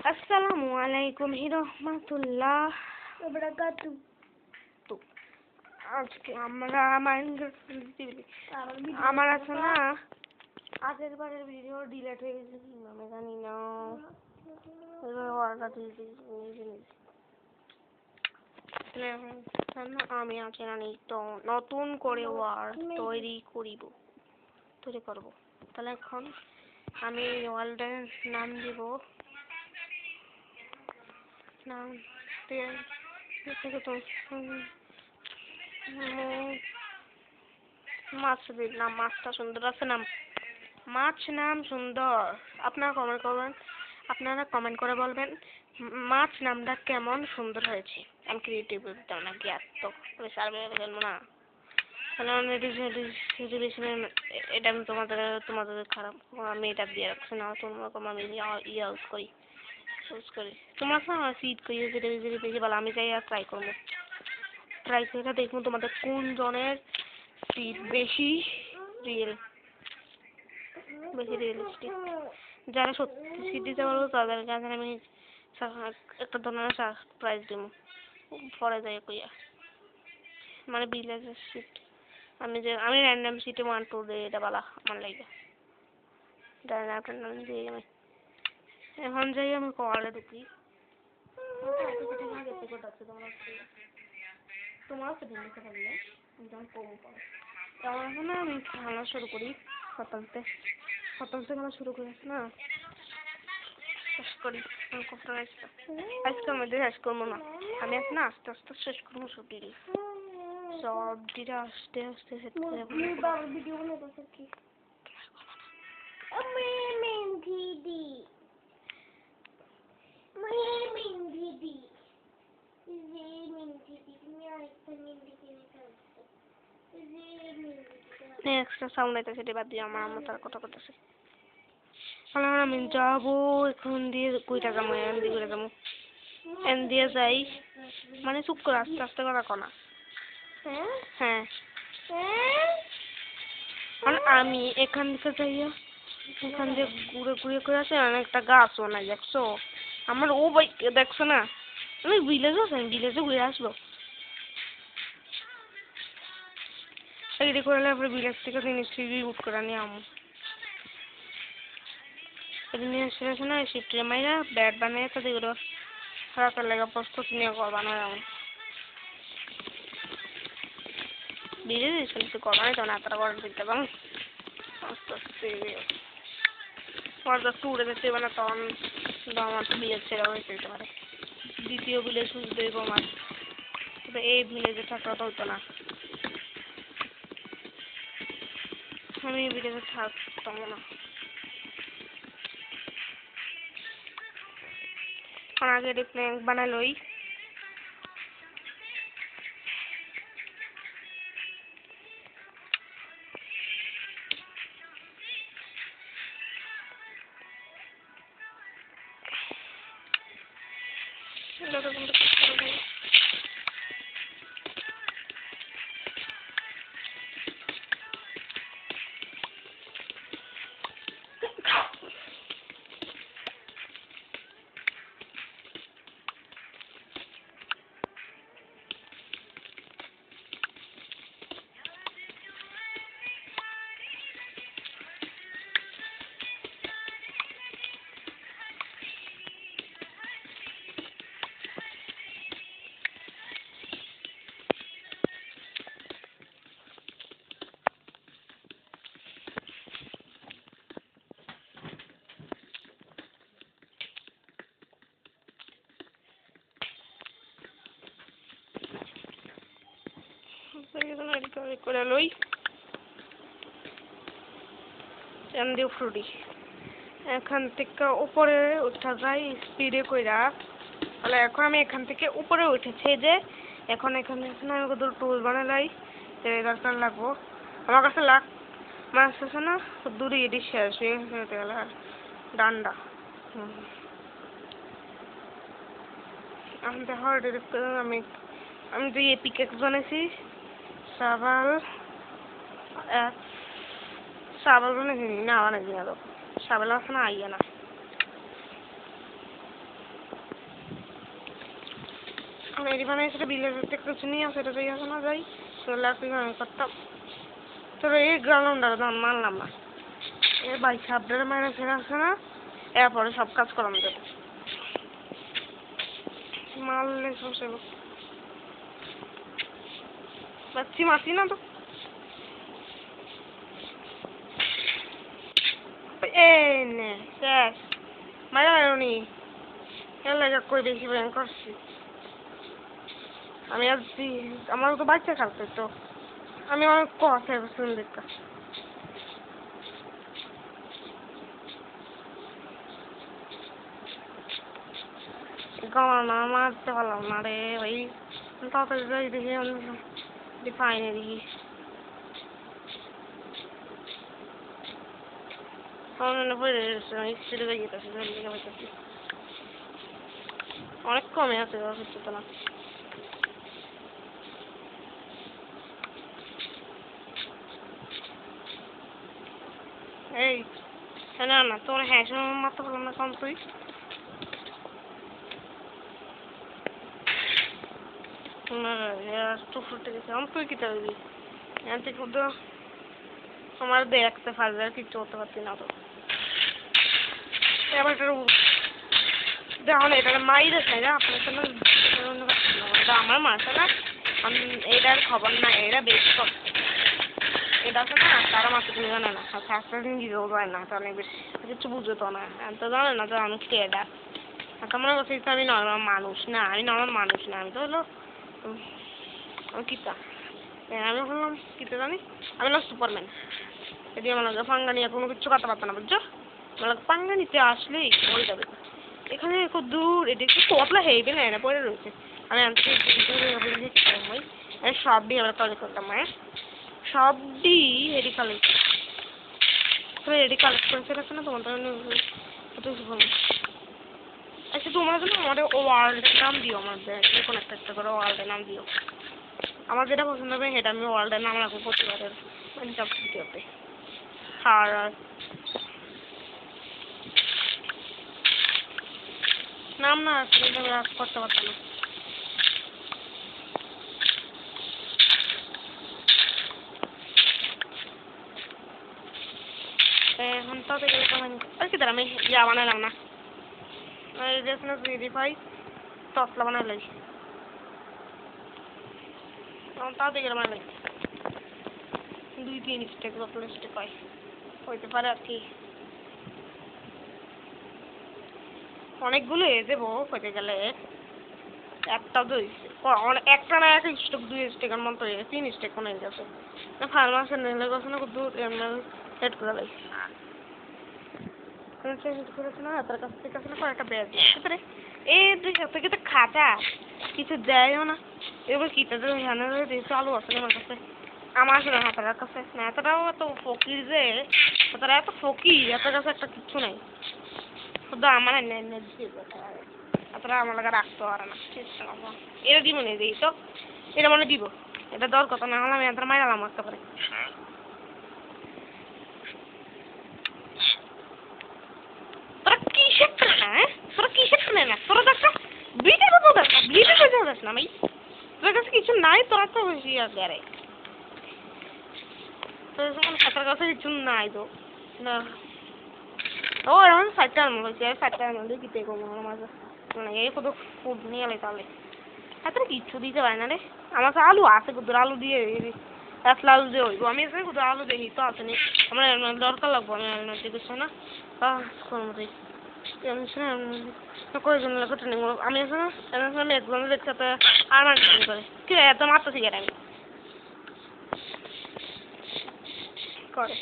আসসালামুয়ালাইকুম রহমাতুল্লাহ বারাকাতু। তো আজকে আমরা আমার আছে না আগের বারের ভিডিও ডিলিট হয়ে গেছে আমি জানি না আমি আজকে নতুন করে ওয়ার্ড তৈরি করব। তাহলে এখন আমি ওয়ার্ল্ডের নাম দিব, নাম দিয়ে মাছ দিলাম। মাছটা সুন্দর আছে, নাম মাছ, নাম সুন্দর। আপনারা কমেন্ট করে বলবেন মাছ নামটা কেমন সুন্দর হয়েছে। আমি ক্রিয়েটিভ নাকি এত সার্ভে না, এটা আমি তোমাদের খারাপ আমি এটা দিয়ে রাখছি না, তোমরা আমি ইউজ করি তোমরা সিট করি যেটা বেশি ভালো। আমি চাই আর ট্রাই করে দেখবো তোমাদের কোন জনের সিট বেশি রিয়েলিস্টিক। যারা সত্যি সিট দিতে পারবো তাদের কাছে আমি একটা ধরনের সারপ্রাইজ দেবো। পরে যাই কইয়া মানে ভিলেজের সিট আমি র্যান্ডম সিটে 1 2 দিই, এটা ভালো আমার লাগে। এখন যাই আমি কলে ঢুকি। তোমার এখন আমি খেলা শুরু করি। প্রথম খেলা শুরু করিস না, শেষ করি। আজকের মধ্যে শেষ করবো না, আমি এখন আস্তে আস্তে শেষ করবো সব ডিটা আস্তে আস্তে সেট করে ভিডিও বানাতে কি আমি মেহেন্দি দি এক্সট্রা সাউন্ড আইতেছে, এটা বাদ দিয়ে আমার আম্মা তার কথা করতেছে। আমি যাবো এখন দিয়ে কইটা যাবো এন দিয়ে যাই মানে চুপ করে আস্তে আস্তে কথা কনা। হ্যাঁ আমি এখান থেকে যাইয়া এখান দিয়ে ঘুরে করে আছে অনেকটা গাছও নাই, দেখছো আমার ও ভাই দেখছো না। আমি ভিলেজে ঘুরে আসবো। এদিকে করলে ভিলেজ থেকে জিনিস রিউট করে নিয়ে আমো এটা নিয়ে আসে না শিফটে মাইরা ব্যাট বানিয়ে তো দিগুলো রাতের লেগে প্রস্তুতি নিয়ে ঘর বানায় আমি ভিজে দিয়েছিল কিছু ঘর বানাইতো না তারা ঘর দিতে পারো আস্তে আস্তে ঘরটা টুড়ে দিতে মানে তখন আমার তো বিয়ের ছেড়া হয়ে ফেলতে পারে। দ্বিতীয় ভিলেজ সুযোগ আমার, তবে এই ভিলেজে থাকা তো হতো না, আমি এই ভিলেজে থাকতাম না। আগে প্ল্যাঙ্ক বানালোই করে লই ফ্রুটি এখান থেকে উপরে উঠা যায় স্পিডে কইরা। তাহলে এখন আমি এখান থেকে উপরে উঠেছি যে এখন এখানে আমি কত টুল বানালাই দরকার লাগবো আমার কাছে মাছ আছে না দূরে এটি শেষ হয়ে গেল ডান্ডা আমি দেখো আমি যে পিকেক্স বানাইছি সাবাল বানাইছি না সাবাল আছে না আইয়া না এখন এটি মানে সেটা বিলের কিছু নিয়ে আসে, এটা যাই আসে না যাই লাগবে আমি করতাম। তবে এই গ্রাউন্ডার দাম মানলাম না, এর বাইক সাবধানে মাইনে ফেরা আসে না, এরপরে সব কাজ করাম যাবে মারলে সমস্যা পাচ্ছি মারছি না তো। এই নে শেষ মারা নি এর লাগে কই বেশি ব্যায়াম করছি আমি। আজ আমার তো বাচ্চা খেলতে, তো আমি অনেক কথা শুন দেখা গলা মারতে পারলাম না রে ভাই। তাড়াতাড়ি যাই দেখি পাইনি দেখি অনেক কমে আছে হচ্ছে না। এই না না তোর হ্যাঁ মারতে পারলাম না কম তুই তুই কি করবি শুধু আমার দেখতে পারবে আর কিচ্ছু করতে পারছি না তো। এবার দেখুন এটা মাইরে চাই না আপনার জন্য আমার মারছে না, আমি এটার খবর না, এরা বেশি করছে এটা আছে না, তারা মারতে তুমি জানে না শাস্ত্র দিন দিতেও যায় না, তাহলে কিছু বুঝতো না, তো জানে না যে আমি কে এটা। মনে করছি আমি নর্মাল মানুষ না, আমি নর্মাল মানুষ না, আমি তো হলো আমি কিতা আমি বললাম কিতা জানি আমি হলাম সুপারম্যান। এটি আমার পাঙ্গা নিয়ে কোনো কিছু কথা পারতো না বুঝছো, আমার পাঙ্গা নিতে আসলেই হয়ে যাবে। এখানে খুব দূর এটি একটু কতলা হেইবে না এরা পড়ে রয়েছে। আমি সব দিয়ে আমরা কালেক্ট করতাম, সব ডি এডি কালেক্ট এডি কালেক্ট করেছে না তোমার আচ্ছা তোমরা জন্য আমাদের ওয়ার্ল্ডের নাম দিও, আমাদের কোনো একটা করে ওয়ার্ল্ডের নাম দিও। আমার যেটা পছন্দ হবে সেটা আমি ওয়ার্ল্ডের নাম রাখবো প্রতিবারের সব ভিডিওতে। আর নাম না করতে পারতাম না। এখন তো আর কি আমি ইয়া বানালাম না, ভাই তসলা বানালাই তাতে গেলে বানালাই 2-3 স্টেক স্টেক হয় হইতে পারে আর কি। অনেকগুলো এ দেবো হইতে গেলে একটা একটা না এক স্টেক 2 স্টেকের মতো 3 স্টেক মনে গেছে না ফার্মাসের নিলে গেছে না হেড করে লাই করেছে না তার কাছ থেকে না কয়েকটা ব্যাগ দিতে এই দুই থেকে তো খাটা কিছু দেয়ও না। এবার কিটা চালু আছে আমার কাছে, আমার আছে না হাতার কাছে না, এতটাও এত ফকির যে তারা এত ফকির এত কাছে একটা কিচ্ছু নাই, শুধু আমার এতটা আমার লাগে রাখতে পারে না। এটা দিব না দিই তো এটা মনে দিব, এটা দর কথা না হলে আমি এত মাইরালাম একটা করে। তোরা কিসের না তোরা কিসের শুনে না তোরা দেখা ব্লিডের কথা দেখ না, ব্লিডের কথা দেখ না ভাই, তোর কাছে কিছু নাই তোরা তো বেশি আছে আরে তোর কাছে কাছে কিছু নাই তো না। ও এখন সাইডটার মনে হচ্ছে সাইডটার মধ্যে কিতে করবো আমার মাঝে মানে এই কত ফুড নিয়ে এলে তাহলে এত কিচ্ছু দিতে পারে না রে। আমার কাছে আলু আছে কুদুর আলু দিয়ে আসলে আলু দিয়ে হইব, আমি এখানে কুদুর আলু দেখি তো আসেনি আমার দরকার লাগবো আমি দেখেছি না কয়েকজন আমি এখানে একজন দেখতে আর মার্কেটিং করে কি এত মাত্রা শিখে আমি করে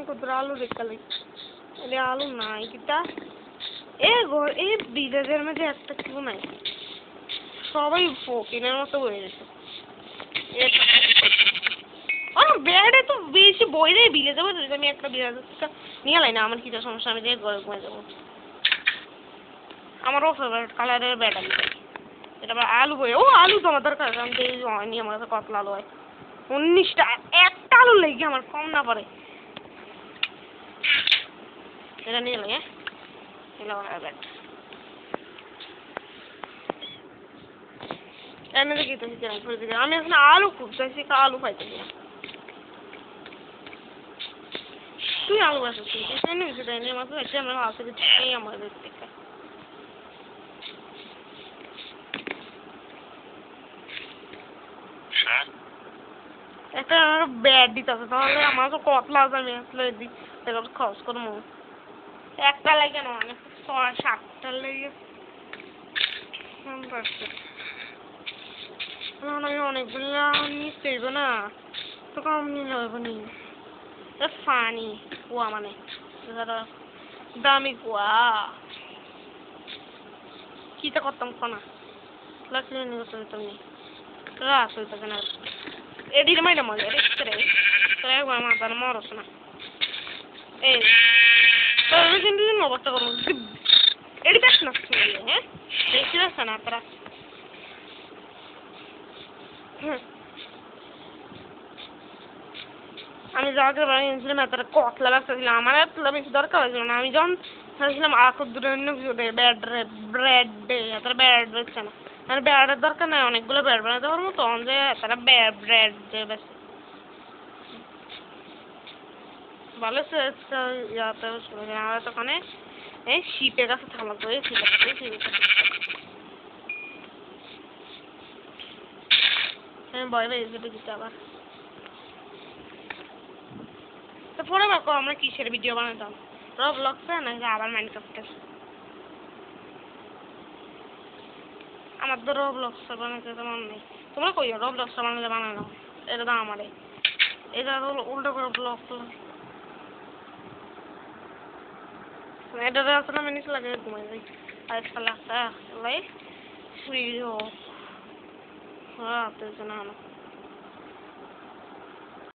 কুদুর আলু দেখতে লাগি আলু নাই কিতা এই বিদেশের মধ্যে একটা কিছু নাই, সবাই ফকিনের মতো হয়ে গেছে। বেড়ে তো বেশি বই রে বিলে যাবো আমি একটা বিরাজ নিয়ে লাই না, আমার কিটা সমস্যা আমি দিয়ে ঘরে ঘুমিয়ে যাবো। আমারও ফেভারিট কালারের ব্যাট আমি এটা আবার আলু বই ও আলু তো আমার দরকার আমি হয়নি আমার কাছে কতলা আলু হয় 19টা একটা আলু লেগে আমার কম না পারে এটা নিয়ে লাগে ব্যাট এনে দেখি তো চিকেন করে দিকে আমি এখন আলু খুঁজতেছি আলু পাইতেছি না তুই আলু আছে তুই এনে কিছু দেয়নি আমার তো একটা আমার আছে এই আমাদের থেকে একটা আমার ব্যাড দিতে আছে তাহলে আমার তো কতলা আছে আমি আসলে দিই তাহলে খরচ করবো একটা লাগে না অনেক 6-7টা লেগে আমি অনেকগুলো নিতে হইব না তো কম নিলে হইব নি ফানি কুয়া মানে দামি কুয়া কিটা করতাম কোনা লাগলে নি করতে তুমি রাত হইতেছে না এদিকে মাইটা মজা রেখে রে তো একবার মাথার মরস না এই তোর কিন্তু অবস্থা করবো এটি দেখ না হ্যাঁ দেখি আছে না তারা আমি যাকে বাড়ি এনেছিলাম এতটা কতলা লাগতেছিলাম আমার এতটা বেশি দরকার হয়েছিল না আমি যখন ভেবেছিলাম আর দূরে অন্য কিছু দেয় ব্রেড দে এতটা ব্রেড বেচছে না মানে ব্রেডের দরকার নাই অনেকগুলো ব্রেড বানাতে পারবো তখন যে তারা ব্রেড দিয়ে বেচে ভালো ইয়াতে আমার তখনে এই শীতের কাছে থামা করে আমি ভয় পেয়েছি দিতে আবার তো পরে বাকো আমরা কিসের ভিডিও বানাতাম রবলক্সে নাকি আবার মাইনক্রাফটে আমার তো রবলক্স বানাতে তো মন নেই তোমরা কই রবলক্স বানালে বানানো এটা তো আমারে এটা উল্টো করে ব্লক এটা আসলে মিনিট লাগে ঘুমাই যাই আর খেলা ভাই ভিডিও হ্যাঁ তো না